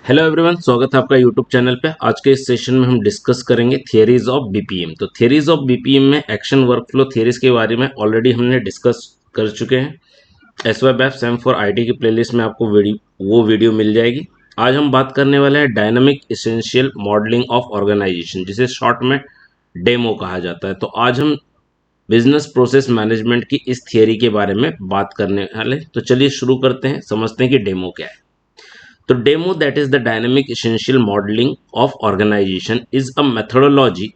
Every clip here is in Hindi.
हेलो एवरीवन, स्वागत है आपका यूट्यूब चैनल पे। आज के इस सेशन में हम डिस्कस करेंगे थियरीज ऑफ बीपीएम। तो थियरीज ऑफ बीपीएम में एक्शन वर्कफ्लो थियरीज के बारे में ऑलरेडी हमने डिस्कस कर चुके हैं। SYBF सेम फॉर आईटी की प्लेलिस्ट में आपको वो वीडियो मिल जाएगी। आज हम बात करने वाले हैं dynamic essential modelling of organisation, जिसे शॉर्ट में डेमो कहा जाता है। तो आज हम बिजनेस प्रोसेस मैनेजमेंट की इस थियरी के बारे में बात करने वाले। तो चलिए शुरू करते हैं, समझते हैं कि डेमो क्या है। तो DEMO, that is the dynamic essential modelling of organisation, is a methodology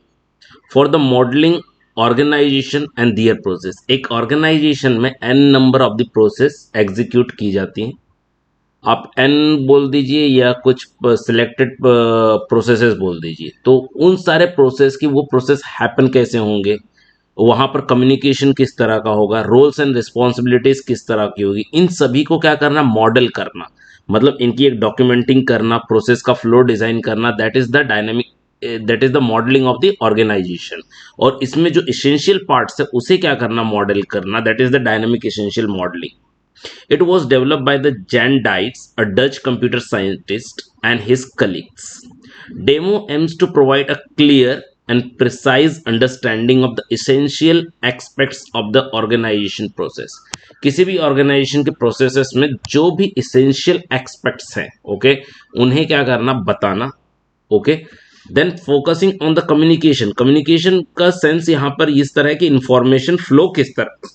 for the modelling organisation and their process. एक ऑर्गेनाइजेशन में n number of the process execute की जाती हैं। आप n बोल दीजिए या कुछ सिलेक्टेड प्रोसेसेस बोल दीजिए। तो उन सारे प्रोसेस की वो प्रोसेस हैपन कैसे होंगे, वहां पर कम्युनिकेशन किस तरह का होगा, रोल्स एंड रिस्पॉन्सिबिलिटीज किस तरह की होगी, इन सभी को क्या करना, मॉडल करना। मतलब इनकी एक डॉक्यूमेंटिंग करना, प्रोसेस का फ्लो डिजाइन करना, that is the dynamic, that is the modelling of the organisation. और इसमें जो इसेंशियल पार्ट्स है उसे क्या करना, मॉडल करना, that is the dynamic essential modelling. It was developed by the Jan Dietz, a Dutch computer scientist, and his colleagues. Demo aims to provide a clear and precise understanding of the essential aspects of the organization process. किसी भी ऑर्गेनाइजेशन के प्रोसेसेस में जो भी इसेंशियल एस्पेक्ट्स हैं, ओके, उन्हें क्या करना, बताना। Okay, then focusing on the communication. Communication का सेंस यहां पर इस तरह की इंफॉर्मेशन फ्लो किस तरह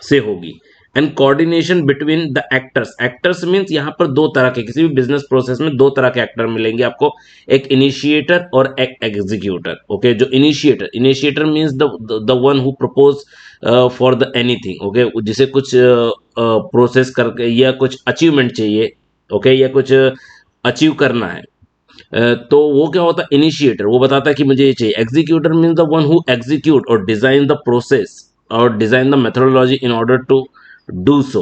से होगी। And coordination between the actors. Actors means यहां पर दो तरह के, किसी भी बिजनेस प्रोसेस में दो तरह के एक्टर मिलेंगे आपको, एक इनिशिएटर और एक एग्जीक्यूटर। ओके, जो initiator means the one who propose for the anything. Okay, जिसे कुछ प्रोसेस करके या कुछ अचीवमेंट चाहिए, ओके, या कुछ अचीव करना है, तो वो क्या होता है, इनिशिएटर, वो बताता है कि मुझे ये चाहिए। Executor means the one who execute और डिजाइन द प्रोसेस और design the methodology in order to do so,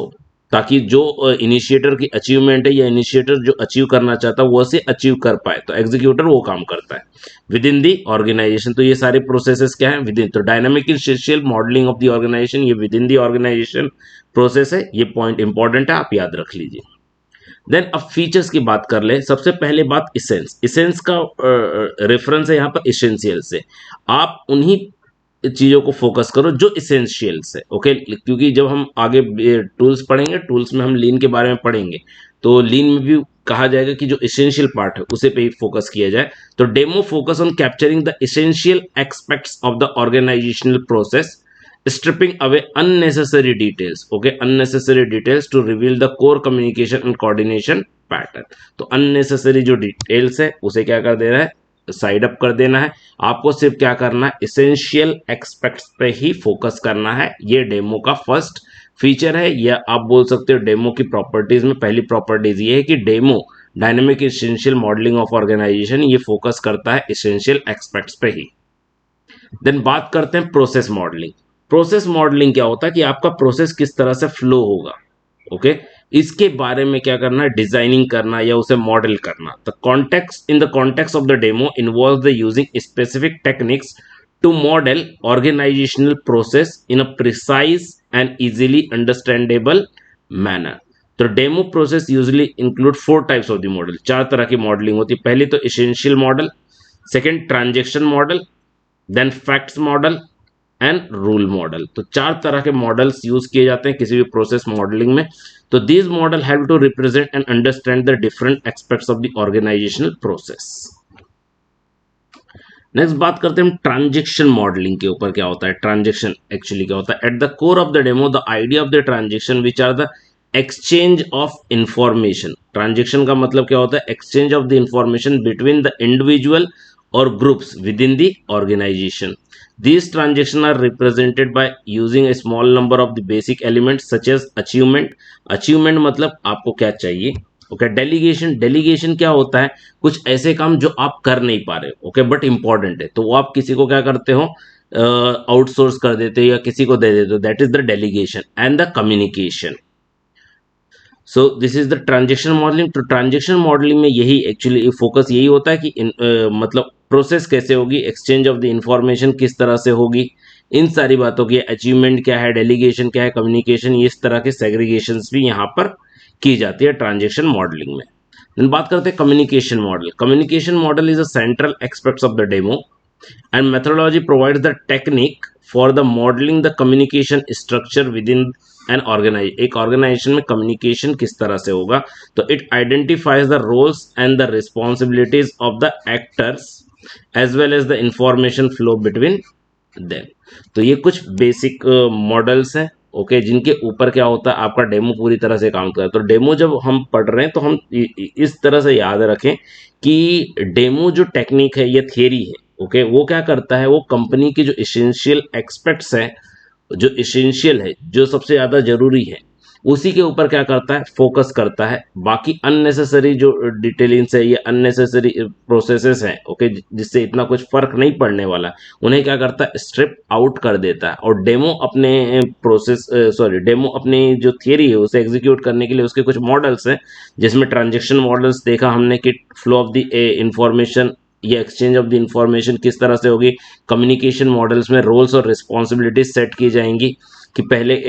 ताकि जो इनिशिएटर की अचीवमेंट है या इनिशिएटर जो अचीव करना चाहता है वो उसे अचीव कर पाए। तो एग्जीक्यूटर वो काम करता है विद इन दी ऑर्गेनाइजेशन। तो ये सारे प्रोसेसेस क्या है, विद इन। तो dynamic essential modelling of the organisation, ये within the organisation process है। ये पॉइंट इंपॉर्टेंट है, आप याद रख लीजिए। देन अब फीचर्स की बात कर ले। सबसे पहले बात इसेंस का रेफरेंस है यहाँ पर इसेंशियल से। आप उन्हीं चीजों को फोकस करो जो इसेंशियल्स है। ओके, क्योंकि जब हम आगे टूल्स पढ़ेंगे, टूल्स में हम लीन के बारे में पढ़ेंगे, तो लीन में भी कहा जाएगा कि जो इसेंशियल पार्ट है उसे पे ही फोकस किया जाए। तो DEMO focus on capturing the essential aspects of the organisational process, stripping away unnecessary details. Okay, unnecessary details to reveal the core communication and coordination pattern. तो unnecessary जो डिटेल्स है उसे क्या कर देना है, साइड अप कर देना है। आपको सिर्फ क्या करना है, इसेंशियल एक्सपेक्ट्स पे ही फोकस करना है। ये डेमो का फर्स्ट फीचर है, या आप बोल सकते हो डेमो की प्रॉपर्टीज में पहली प्रॉपर्टीज ये है कि DEMO dynamic essential modelling of organisation, ये फोकस करता है इसेंशियल एक्सपेक्ट्स पे ही। देन बात करते हैं प्रोसेस मॉडलिंग। प्रोसेस मॉडलिंग क्या होता है कि आपका प्रोसेस किस तरह से फ्लो होगा। ओके, इसके बारे में क्या करना है, डिजाइनिंग करना या उसे मॉडल करना। The context, in the context of the demo involve the using specific techniques to model organisational process in a precise and easily understandable manner. तो demo process usually include 4 types of the model. 4 तरह की मॉडलिंग होती है। पहली तो essential model, second transaction model, then facts model and rule model. तो 4 तरह के मॉडल्स यूज किए जाते हैं किसी भी प्रोसेस मॉडलिंग में। तो these model help to represent and understand the different aspects of the organisational process. Next बात करते हैं हम ट्रांजैक्शन मॉडलिंग के ऊपर। क्या होता है ट्रांजैक्शन, एक्चुअली क्या होता है। At the core of the DEMO the idea of the transaction which are the exchange of information. Transaction का मतलब क्या होता है, exchange of the information between the individual or groups within the organization. These transactions are represented by using a small number of the basic elements such as achievement. Achievement मतलब आपको क्या चाहिए। ओके, डेलीगेशन, डेलीगेशन क्या होता है, कुछ ऐसे काम जो आप कर नहीं पा रहे हो, ओके, बट इंपॉर्टेंट है, तो वो आप किसी को क्या करते हो, आउटसोर्स कर देते हो या किसी को दे देते हो, that is the delegation. And the communication. So this is the transaction modelling. तो ट्रांजेक्शन मॉडलिंग में यही एक्चुअली फोकस यही होता है कि मतलब प्रोसेस कैसे होगी, एक्सचेंज ऑफ द इंफॉर्मेशन किस तरह से होगी, इन सारी बातों की, अचीवमेंट क्या है, डेलीगेशन क्या है, कम्युनिकेशन, इस तरह के सेग्रीगेशंस भी यहाँ पर की जाती है ट्रांजेक्शन मॉडलिंग में। देन बात करते हैं communication model. Communication model is a central aspects of the demo and methodology provides the technique for the modeling the communication structure within an organization। एक ऑर्गेनाइजेशन में कम्युनिकेशन किस तरह से होगा, तो it identifies the roles and the responsibilities of the actors as well as the information flow between them. तो ये कुछ बेसिक मॉडल्स हैं, ओके, जिनके ऊपर क्या होता है, आपका डेमो पूरी तरह से काम करता है। तो डेमो जब हम पढ़ रहे हैं तो हम इस तरह से याद रखें कि डेमो जो टेक्निक है, ये थियरी है, ओके, वो क्या करता है, वो कंपनी के जो इसेंशियल एक्सपेक्ट्स हैं, जो इसेंशियल है, जो सबसे ज़्यादा जरूरी है, उसी के ऊपर क्या करता है, फोकस करता है। बाकी अननेसेसरी जो डिटेलिंग्स है, ये अननेसेसरी प्रोसेसेस हैं, ओके, जिससे इतना कुछ फर्क नहीं पड़ने वाला, उन्हें क्या करता है, स्ट्रिप आउट कर देता है। और डेमो अपने डेमो अपनी जो थियरी है उसे एग्जीक्यूट करने के लिए उसके कुछ मॉडल्स हैं, जिसमें ट्रांजेक्शन मॉडल्स देखा हमने कि फ्लो ऑफ द इंफॉर्मेशन, ये एक्सचेंज ऑफ द इंफॉर्मेशन किस तरह से होगी। कम्युनिकेशन मॉडल्स में रोल्स और रिस्पॉन्सिबिलिटीज सेट की जाएंगी कि पहले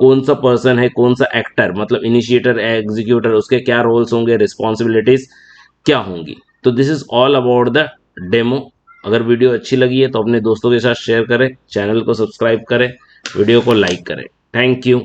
कौन सा पर्सन है, कौन सा एक्टर, मतलब इनिशिएटर, एग्जीक्यूटर, उसके क्या रोल्स होंगे, रिस्पॉन्सिबिलिटीज क्या होंगी। तो this is all about the demo. अगर वीडियो अच्छी लगी है तो अपने दोस्तों के साथ शेयर करें, चैनल को सब्सक्राइब करें, वीडियो को लाइक करें। Thank you.